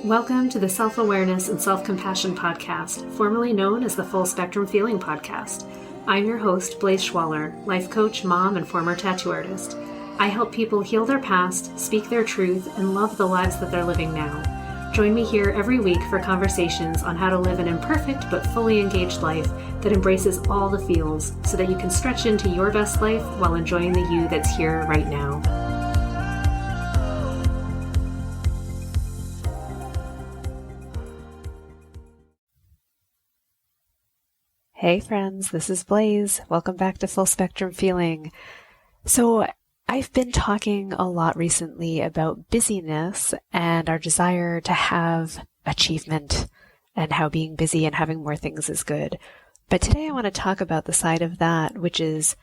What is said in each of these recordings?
Welcome to the Self-Awareness and Self-Compassion Podcast, formerly known as the Full Spectrum Feeling Podcast. I'm your host, Blaise Schwaller, life coach, mom, and former tattoo artist. I help people heal their past, speak their truth, and love the lives that they're living now. Join me here every week for conversations on how to live an imperfect but fully engaged life that embraces all the feels so that you can stretch into your best life while enjoying the you that's here right now. Hey friends, this is Blaise. Welcome back to Full Spectrum Feeling. So I've been talking a lot recently about busyness and our desire to have achievement and how being busy and having more things is good. But today I want to talk about the side of that, which is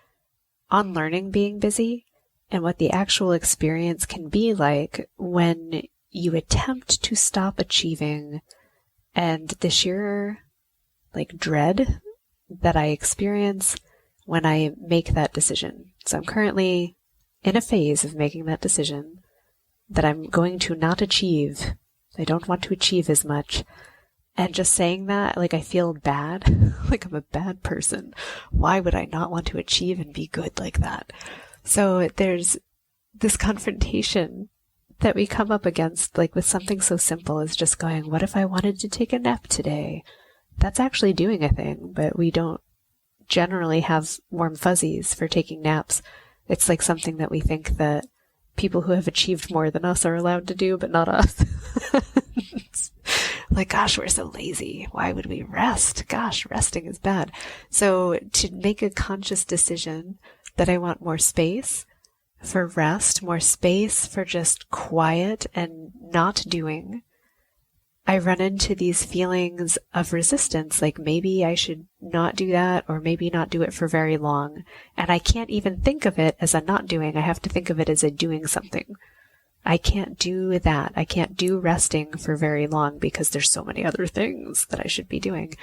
unlearning being busy and what the actual experience can be like when you attempt to stop achieving and the sheer dread that I experience when I make that decision. So I'm currently in a phase of making that decision that I'm going to not achieve. I don't want to achieve as much. And just saying that, I feel bad, like I'm a bad person. Why would I not want to achieve and be good like that? So there's this confrontation that we come up against, with something so simple as just going, what if I wanted to take a nap today? That's actually doing a thing, but we don't generally have warm fuzzies for taking naps. It's like something that we think that people who have achieved more than us are allowed to do, but not us. Gosh, we're so lazy. Why would we rest? Gosh, resting is bad. So to make a conscious decision that I want more space for rest, more space for just quiet and not doing, I run into these feelings of resistance, maybe I should not do that or maybe not do it for very long. And I can't even think of it as a not doing. I have to think of it as a doing something. I can't do that. I can't do resting for very long because there's so many other things that I should be doing.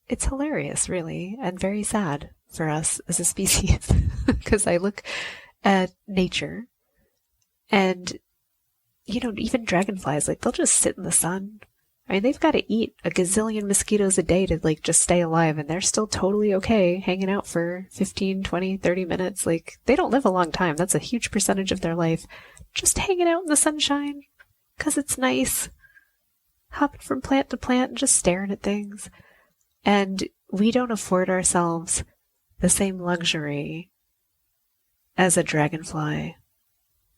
It's hilarious, really, and very sad for us as a species because I look at nature and even dragonflies, they'll just sit in the sun. I mean, they've got to eat a gazillion mosquitoes a day to, just stay alive, and they're still totally okay hanging out for 15, 20, 30 minutes. They don't live a long time. That's a huge percentage of their life. Just hanging out in the sunshine, 'cause it's nice. Hopping from plant to plant and just staring at things. And we don't afford ourselves the same luxury as a dragonfly.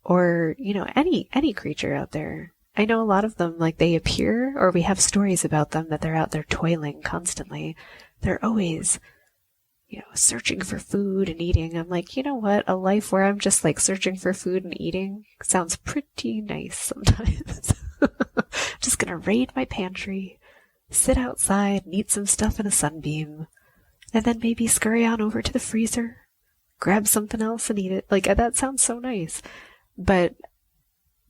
Or, any creature out there. I know a lot of them, they appear, or we have stories about them that they're out there toiling constantly. They're always, searching for food and eating. I'm like, you know what? A life where I'm just searching for food and eating sounds pretty nice sometimes. Just gonna raid my pantry, sit outside and eat some stuff in a sunbeam, and then maybe scurry on over to the freezer, grab something else and eat it. That sounds so nice. But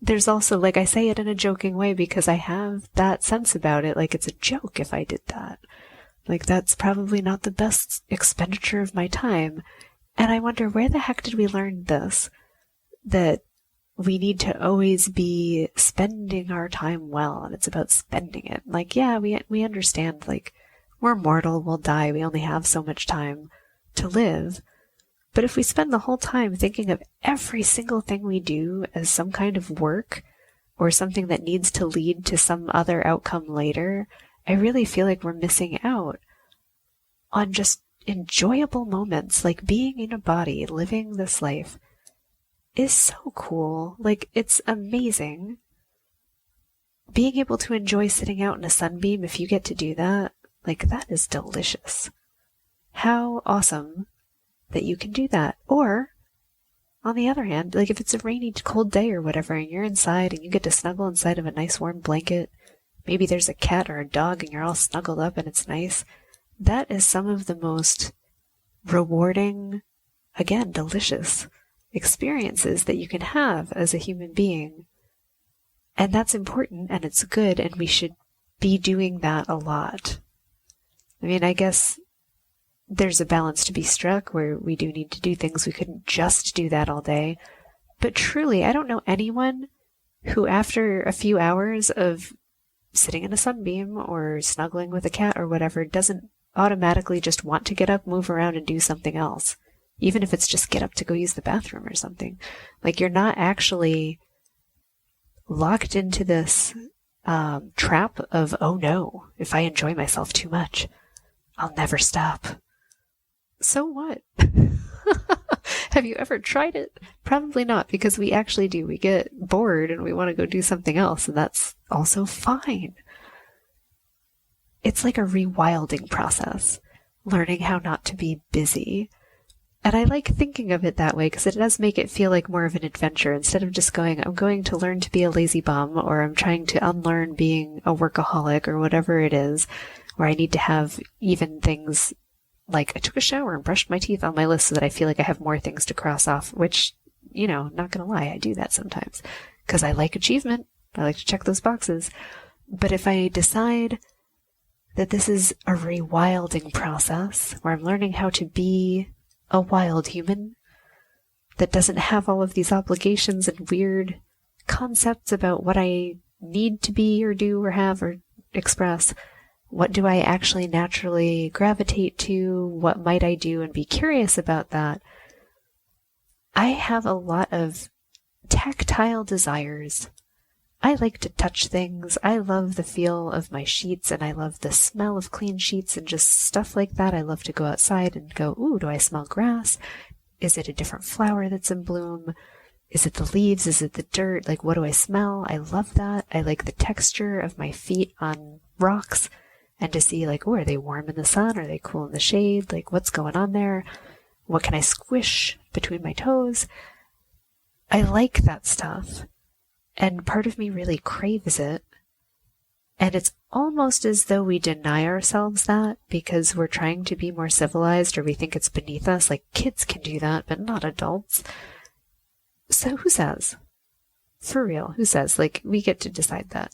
there's also, I say it in a joking way because I have that sense about it. It's a joke if I did that. That's probably not the best expenditure of my time. And I wonder, where the heck did we learn this? That we need to always be spending our time well, and it's about spending it. Yeah, we understand, we're mortal, we'll die, we only have so much time to live. But if we spend the whole time thinking of every single thing we do as some kind of work or something that needs to lead to some other outcome later, I really feel like we're missing out on just enjoyable moments, being in a body, living this life is so cool. It's amazing. Being able to enjoy sitting out in a sunbeam, if you get to do that, that is delicious. How awesome that you can do that. Or, on the other hand, if it's a rainy, cold day or whatever, and you're inside and you get to snuggle inside of a nice warm blanket, maybe there's a cat or a dog and you're all snuggled up and it's nice, that is some of the most rewarding, again, delicious experiences that you can have as a human being. And that's important and it's good, and we should be doing that a lot. I mean, I guess there's a balance to be struck where we do need to do things. We couldn't just do that all day. But truly, I don't know anyone who after a few hours of sitting in a sunbeam or snuggling with a cat or whatever doesn't automatically just want to get up, move around, and do something else. Even if it's just get up to go use the bathroom or something. Like, you're not actually locked into this trap of, oh no, if I enjoy myself too much, I'll never stop. So what? Have you ever tried it? Probably not, because we actually do. We get bored and we want to go do something else, and that's also fine. It's like a rewilding process, learning how not to be busy. And I like thinking of it that way because it does make it feel like more of an adventure instead of just going, I'm going to learn to be a lazy bum, or I'm trying to unlearn being a workaholic, or whatever it is, where I need to have even things like I took a shower and brushed my teeth on my list so that I feel like I have more things to cross off, which, not gonna lie, I do that sometimes because I like achievement. I like to check those boxes. But if I decide that this is a rewilding process where I'm learning how to be a wild human that doesn't have all of these obligations and weird concepts about what I need to be or do or have or express, what do I actually naturally gravitate to? What might I do? And be curious about that. I have a lot of tactile desires. I like to touch things. I love the feel of my sheets, and I love the smell of clean sheets and just stuff like that. I love to go outside and go, ooh, do I smell grass? Is it a different flower that's in bloom? Is it the leaves? Is it the dirt? Like, what do I smell? I love that. I like the texture of my feet on rocks. And to see, like, oh, are they warm in the sun? Are they cool in the shade? Like, what's going on there? What can I squish between my toes? I like that stuff. And part of me really craves it. And it's almost as though we deny ourselves that because we're trying to be more civilized, or we think it's beneath us. Like, kids can do that, but not adults. So who says? For real, who says? Like, we get to decide that.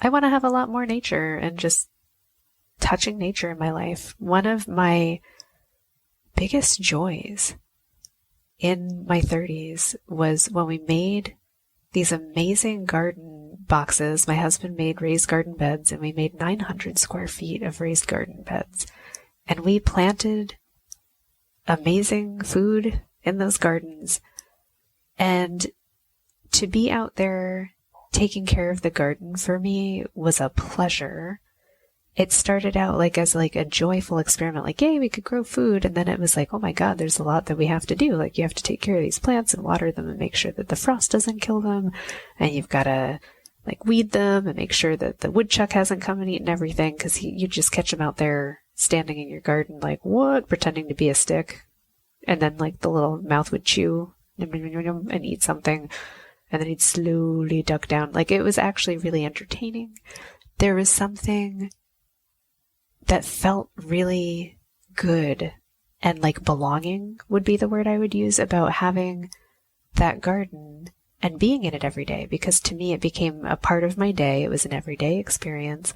I want to have a lot more nature and just touching nature in my life. One of my biggest joys in my 30s was when we made these amazing garden boxes. My husband made raised garden beds, and we made 900 square feet of raised garden beds. And we planted amazing food in those gardens. And to be out there taking care of the garden for me was a pleasure. It started out as a joyful experiment, like, yay, we could grow food. And then it was like, oh my God, there's a lot that we have to do. Like, you have to take care of these plants and water them and make sure that the frost doesn't kill them. And you've got to weed them and make sure that the woodchuck hasn't come and eaten everything, because you just catch him out there standing in your garden like, what? Pretending to be a stick. And then the little mouth would chew and eat something. And then he'd slowly duck down. It was actually really entertaining. There was something that felt really good and belonging would be the word I would use about having that garden and being in it every day, because to me it became a part of my day. It was an everyday experience.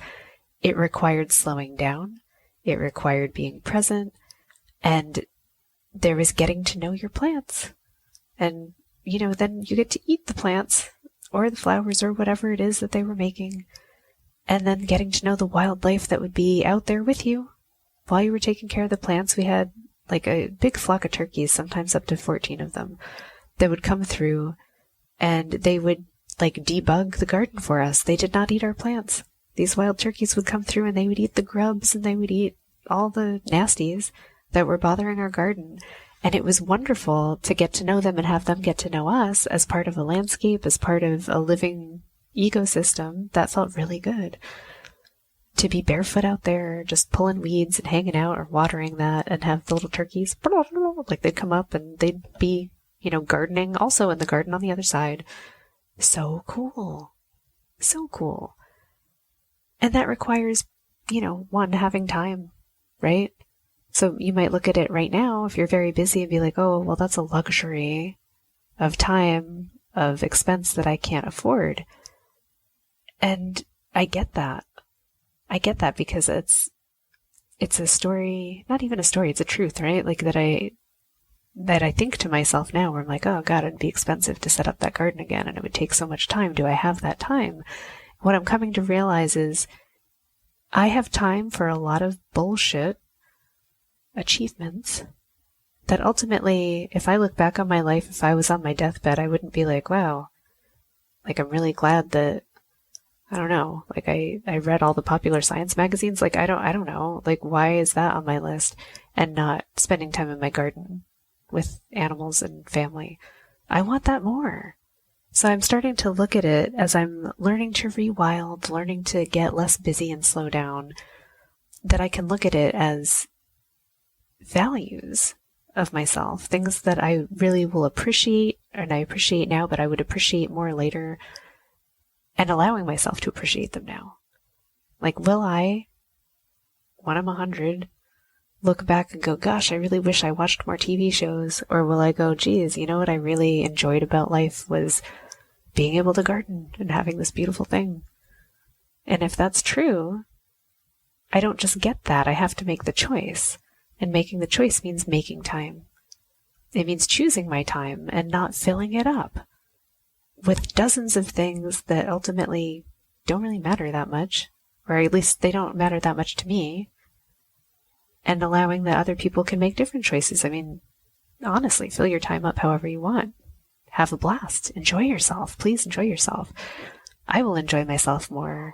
It required slowing down. It required being present. And there was getting to know your plants. And, then you get to eat the plants or the flowers or whatever it is that they were making. And then getting to know the wildlife that would be out there with you while you were taking care of the plants. We had a big flock of turkeys, sometimes up to 14 of them, that would come through, and they would debug the garden for us. They did not eat our plants. These wild turkeys would come through and they would eat the grubs and they would eat all the nasties that were bothering our garden. And it was wonderful to get to know them and have them get to know us as part of a landscape, as part of a living ecosystem. That felt really good. To be barefoot out there, just pulling weeds and hanging out or watering that, and have the little turkeys, they'd come up and they'd be, gardening also in the garden on the other side. So cool. So cool. And that requires, one, having time, right? So you might look at it right now, if you're very busy, and be like, oh, well, that's a luxury of time, of expense that I can't afford. And I get that. I get that because it's a story, not even a story, it's a truth, right? That I think to myself now, where I'm like, oh God, it'd be expensive to set up that garden again, and it would take so much time. Do I have that time? what I'm coming to realize is I have time for a lot of bullshit achievements that ultimately, if I look back on my life, if I was on my deathbed, I wouldn't be like, wow, like I'm really glad that, I don't know, like I read all the popular science magazines. Like I don't know, like why is that on my list and not spending time in my garden with animals and family? I want that more. So I'm starting to look at it as I'm learning to rewild, learning to get less busy and slow down, that I can look at it as values of myself, things that I really will appreciate, and I appreciate now, but I would appreciate more later, and allowing myself to appreciate them now. Like, will I, when I'm 100, look back and go, gosh, I really wish I watched more TV shows? Or will I go, geez, you know what I really enjoyed about life was being able to garden and having this beautiful thing? And if that's true, I don't just get that. I have to make the choice. And making the choice means making time. It means choosing my time and not filling it up with dozens of things that ultimately don't really matter that much, or at least they don't matter that much to me, and allowing that other people can make different choices. I mean, honestly, fill your time up however you want. Have a blast. Enjoy yourself. Please enjoy yourself. I will enjoy myself more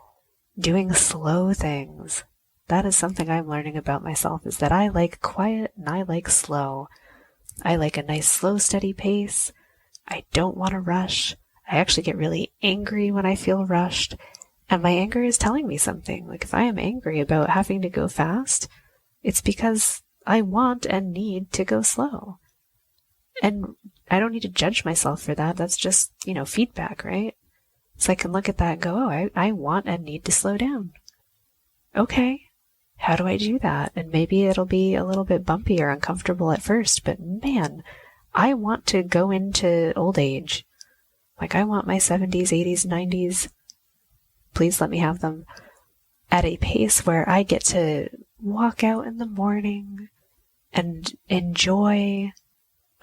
doing slow things. That is something I'm learning about myself, is that I like quiet and I like slow. I like a nice, slow, steady pace. I don't want to rush. I actually get really angry when I feel rushed, and my anger is telling me something. Like if I am angry about having to go fast, it's because I want and need to go slow. And I don't need to judge myself for that. That's just, feedback, right? So I can look at that and go, oh, I want and need to slow down. Okay. How do I do that? And maybe it'll be a little bit bumpy or uncomfortable at first, but man, I want to go into old age. Like I want my 70s, 80s, 90s. Please let me have them at a pace where I get to walk out in the morning and enjoy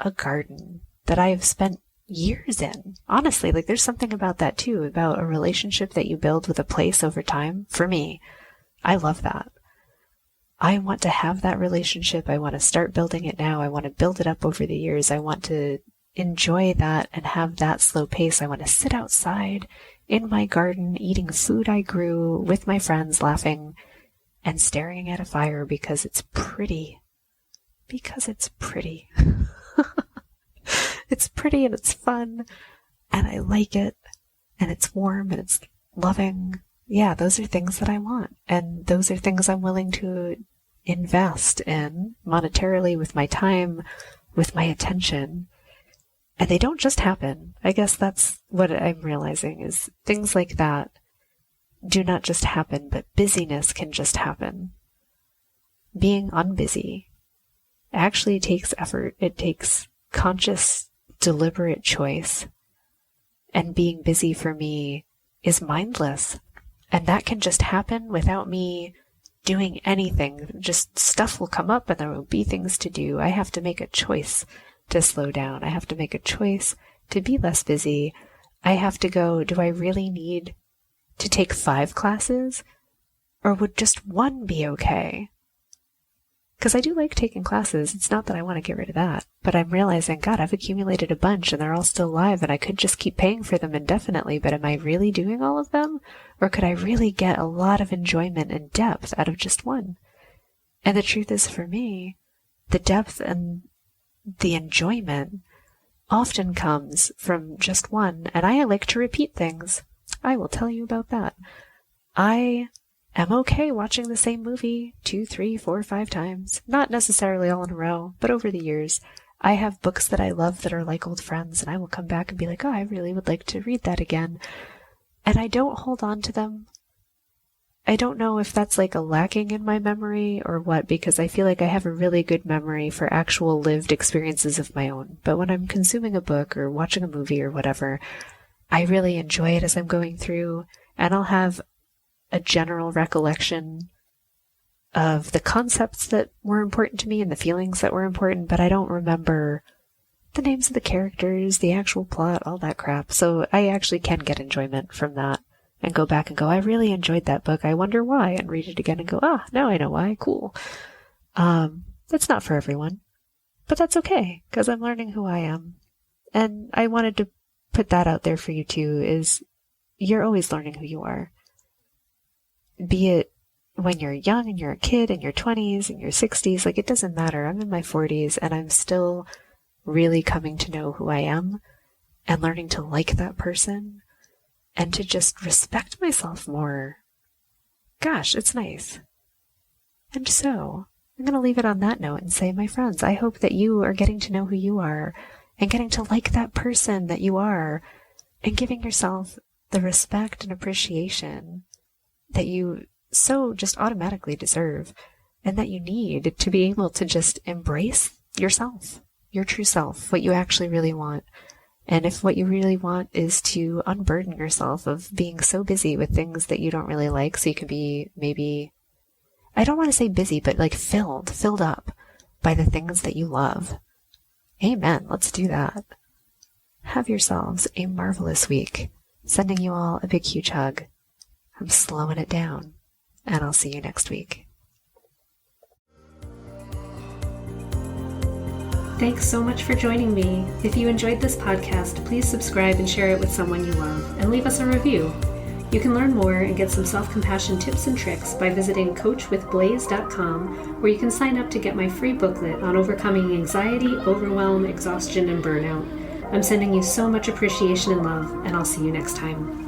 a garden that I have spent years in. Honestly, like there's something about that too, about a relationship that you build with a place over time. For me, I love that. I want to have that relationship. I want to start building it now. I want to build it up over the years. I want to enjoy that and have that slow pace. I want to sit outside in my garden, eating food I grew with my friends, laughing and staring at a fire because it's pretty. Because it's pretty. It's pretty and it's fun and I like it and it's warm and it's loving. Yeah, those are things that I want, and those are things I'm willing to invest in monetarily, with my time, with my attention. And they don't just happen. I guess that's what I'm realizing, is things like that do not just happen, but busyness can just happen. Being unbusy actually takes effort. It takes conscious, deliberate choice. And being busy for me is mindless. And that can just happen without me doing anything. Just stuff will come up and there will be things to do. I have to make a choice to slow down. I have to make a choice to be less busy. I have to go, do I really need to take 5 classes? Or would just 1 be okay? Because I do like taking classes. It's not that I want to get rid of that. But I'm realizing, God, I've accumulated a bunch and they're all still live and I could just keep paying for them indefinitely. But am I really doing all of them? Or could I really get a lot of enjoyment and depth out of just 1? And the truth is, for me, the depth and the enjoyment often comes from just 1. And I like to repeat things. I will tell you about that. I am okay watching the same movie 2, 3, 4, 5 times. Not necessarily all in a row, but over the years. I have books that I love that are like old friends, and I will come back and be like, oh, I really would like to read that again. And I don't hold on to them. I don't know if that's like a lacking in my memory or what, because I feel like I have a really good memory for actual lived experiences of my own. But when I'm consuming a book or watching a movie or whatever, I really enjoy it as I'm going through, and I'll have a general recollection of the concepts that were important to me and the feelings that were important, but I don't remember the names of the characters, the actual plot, all that crap. So I actually can get enjoyment from that. and go back and go, I really enjoyed that book. I wonder why, and read it again and go, now I know why. Cool. It's not for everyone, but that's okay because I'm learning who I am. And I wanted to put that out there for you too, is you're always learning who you are. Be it when you're young and you're a kid in your 20s and your 60s, like it doesn't matter. I'm in my 40s and I'm still really coming to know who I am and learning to like that person and to just respect myself more. Gosh, it's nice. And so I'm going to leave it on that note and say, my friends, I hope that you are getting to know who you are and getting to like that person that you are and giving yourself the respect and appreciation that you so just automatically deserve and that you need to be able to just embrace yourself, your true self, what you actually really want. And if what you really want is to unburden yourself of being so busy with things that you don't really like, so you can be maybe, I don't want to say busy, but like filled up by the things that you love. Amen. Let's do that. Have yourselves a marvelous week. Sending you all a big, huge hug. I'm slowing it down, and I'll see you next week. Thanks so much for joining me. If you enjoyed this podcast, please subscribe and share it with someone you love, and leave us a review. You can learn more and get some self-compassion tips and tricks by visiting coachwithblaze.com, where you can sign up to get my free booklet on overcoming anxiety, overwhelm, exhaustion, and burnout. I'm sending you so much appreciation and love, and I'll see you next time.